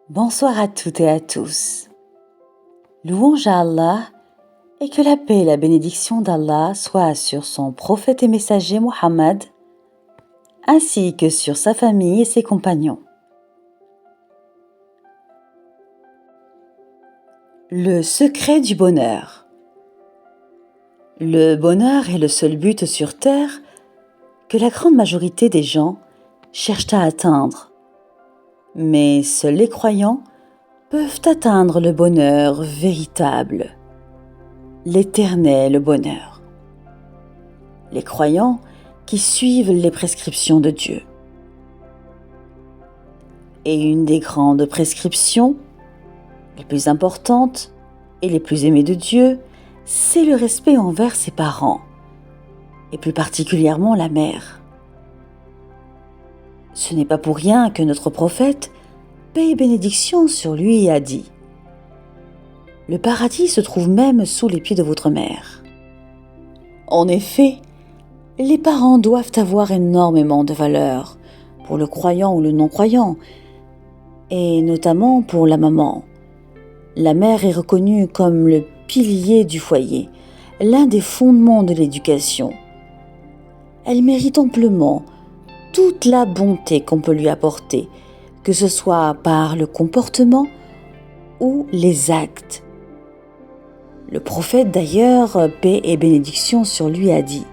Bonsoir à toutes et à tous. Louange à Allah et que la paix et la bénédiction d'Allah soient sur son prophète et messager Muhammad, ainsi que sur sa famille et ses compagnons. Le secret du bonheur. Le bonheur est le seul but sur terre que la grande majorité des gens cherchent à atteindre. Mais seuls les croyants peuvent atteindre le bonheur véritable, l'éternel bonheur. Les croyants qui suivent les prescriptions de Dieu. Et une des grandes prescriptions, les plus importantes et les plus aimées de Dieu, c'est le respect envers ses parents, et plus particulièrement la mère. Ce n'est pas pour rien que notre prophète, paix et bénédiction sur lui, a dit « Le paradis se trouve même sous les pieds de votre mère ». En effet, les parents doivent avoir énormément de valeur pour le croyant ou le non-croyant, et notamment pour la maman. La mère est reconnue comme le pilier du foyer, l'un des fondements de l'éducation. Elle mérite amplement toute la bonté qu'on peut lui apporter, que ce soit par le comportement ou les actes. Le prophète d'ailleurs, paix et bénédiction sur lui, a dit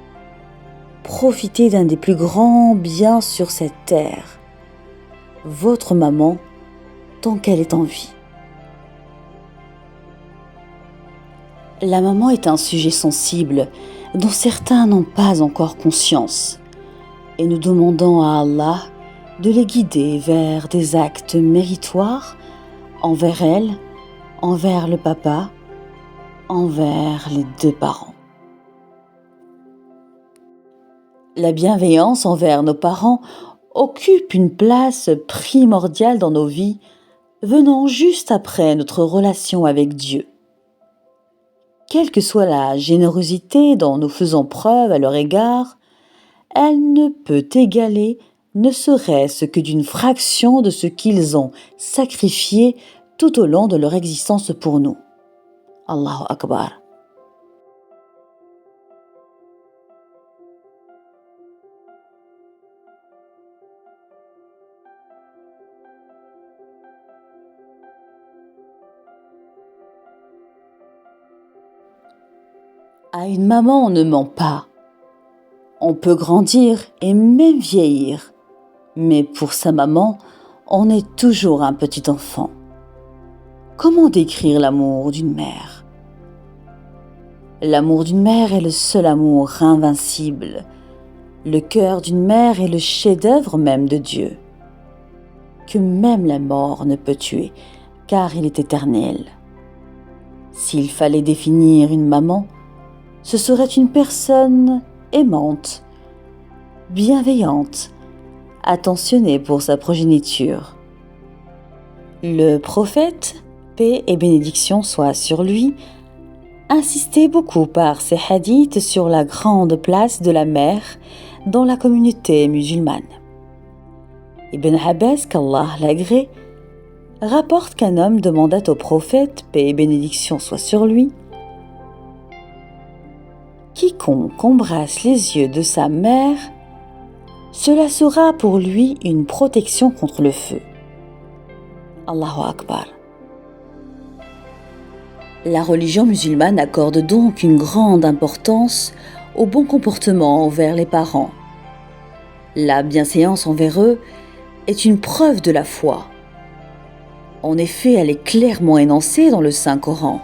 « Profitez d'un des plus grands biens sur cette terre, votre maman, tant qu'elle est en vie. » La maman est un sujet sensible dont certains n'ont pas encore conscience, et nous demandons à Allah de les guider vers des actes méritoires envers elle, envers le papa, envers les deux parents. La bienveillance envers nos parents occupe une place primordiale dans nos vies, venant juste après notre relation avec Dieu. Quelle que soit la générosité dont nous faisons preuve à leur égard, elle ne peut égaler ne serait-ce que d'une fraction de ce qu'ils ont sacrifié tout au long de leur existence pour nous. Allahu Akbar. À une maman, on ne ment pas. On peut grandir et même vieillir, mais pour sa maman, on est toujours un petit enfant. Comment décrire l'amour d'une mère ? L'amour d'une mère est le seul amour invincible. Le cœur d'une mère est le chef-d'œuvre même de Dieu, que même la mort ne peut tuer, car il est éternel. S'il fallait définir une maman, ce serait une personne aimante, bienveillante, attentionnée pour sa progéniture. Le prophète, paix et bénédiction soient sur lui, insistait beaucoup par ses hadiths sur la grande place de la mère dans la communauté musulmane. Ibn Abbas, qu'Allah l'agrée, rapporte qu'un homme demanda au prophète, paix et bénédiction soient sur lui, « Quiconque embrasse les yeux de sa mère, cela sera pour lui une protection contre le feu. » Allahu Akbar. La religion musulmane accorde donc une grande importance au bon comportement envers les parents. La bienséance envers eux est une preuve de la foi. En effet, elle est clairement énoncée dans le Saint-Coran,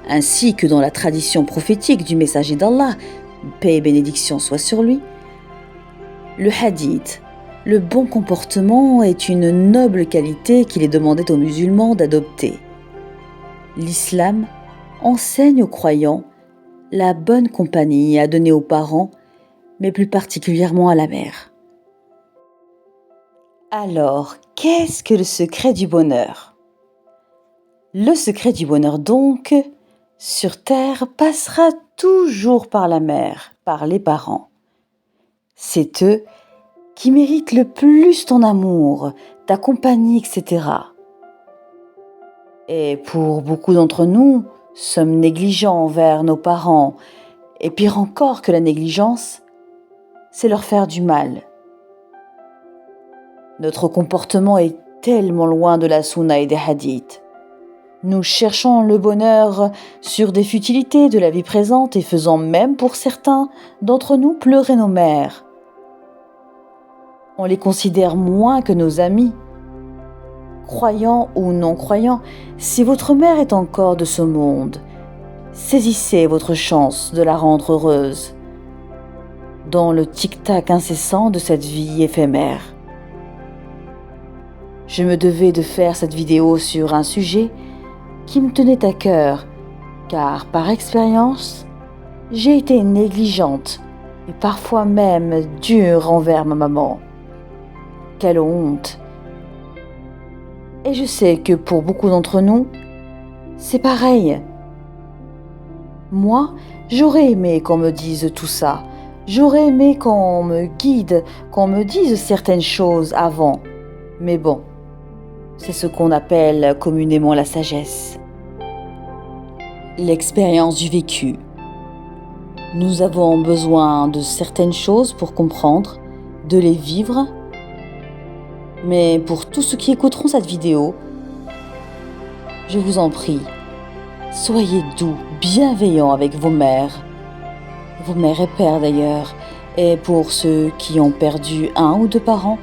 ainsi que dans la tradition prophétique du messager d'Allah, paix et bénédiction soient sur lui. Le hadith, le bon comportement est une noble qualité qu'il est demandé aux musulmans d'adopter. L'islam enseigne aux croyants la bonne compagnie à donner aux parents, mais plus particulièrement à la mère. Alors, qu'est-ce que le secret du bonheur ? Le secret du bonheur donc, sur terre, passera toujours par la mère, par les parents. C'est eux qui méritent le plus ton amour, ta compagnie, etc. Et pour beaucoup d'entre nous, sommes négligents envers nos parents. Et pire encore que la négligence, c'est leur faire du mal. Notre comportement est tellement loin de la sunna et des hadiths. Nous cherchons le bonheur sur des futilités de la vie présente et faisons même pour certains d'entre nous pleurer nos mères. On les considère moins que nos amis. Croyants ou non croyants, si votre mère est encore de ce monde, saisissez votre chance de la rendre heureuse dans le tic-tac incessant de cette vie éphémère. Je me devais de faire cette vidéo sur un sujet qui me tenait à cœur, car par expérience, j'ai été négligente et parfois même dure envers ma maman. Quelle honte! Et je sais que pour beaucoup d'entre nous, c'est pareil. Moi, j'aurais aimé qu'on me dise tout ça. J'aurais aimé qu'on me guide, qu'on me dise certaines choses avant. Mais bon, c'est ce qu'on appelle communément la sagesse. L'expérience du vécu. Nous avons besoin de certaines choses pour comprendre, de les vivre. Mais pour tous ceux qui écouteront cette vidéo, je vous en prie, soyez doux, bienveillants avec vos mères et pères d'ailleurs. Et pour ceux qui ont perdu un ou deux parents,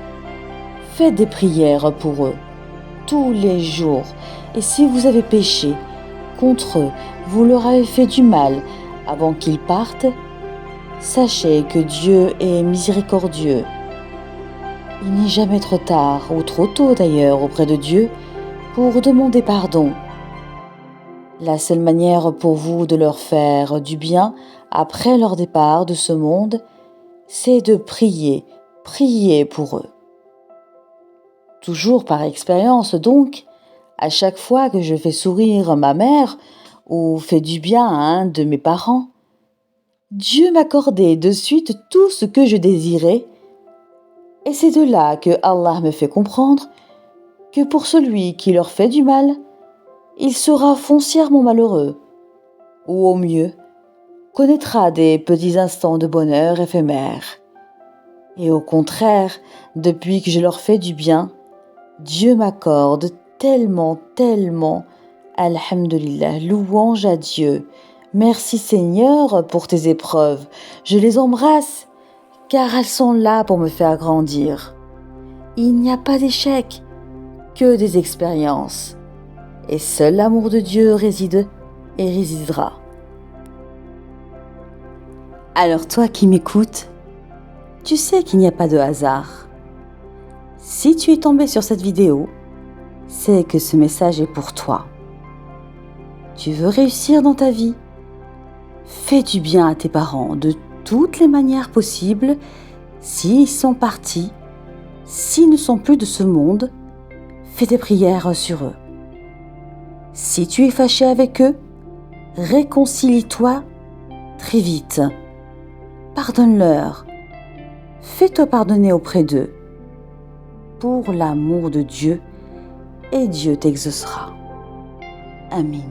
faites des prières pour eux, tous les jours. Et si vous avez péché contre eux, vous leur avez fait du mal avant qu'ils partent, sachez que Dieu est miséricordieux. Il n'est jamais trop tard, ou trop tôt d'ailleurs, auprès de Dieu, pour demander pardon. La seule manière pour vous de leur faire du bien après leur départ de ce monde, c'est de prier pour eux. Toujours par expérience donc, à chaque fois que je fais sourire ma mère ou fais du bien à un de mes parents, Dieu m'accordait de suite tout ce que je désirais. Et c'est de là que Allah me fait comprendre que pour celui qui leur fait du mal, il sera foncièrement malheureux, ou au mieux, connaîtra des petits instants de bonheur éphémères. Et au contraire, depuis que je leur fais du bien, Dieu m'accorde tellement, alhamdulillah, louange à Dieu. Merci Seigneur pour tes épreuves, je les embrasse, car elles sont là pour me faire grandir. Il n'y a pas d'échec, que des expériences. Et seul l'amour de Dieu réside et résidera. Alors toi qui m'écoutes, tu sais qu'il n'y a pas de hasard. Si tu es tombé sur cette vidéo, c'est que ce message est pour toi. Tu veux réussir dans ta vie? Fais du bien à tes parents de toutes les manières possibles. S'ils sont partis, s'ils ne sont plus de ce monde, fais des prières sur eux. Si tu es fâché avec eux, réconcilie-toi très vite. Pardonne-leur. Fais-toi pardonner auprès d'eux. Pour l'amour de Dieu, et Dieu t'exaucera. Amin.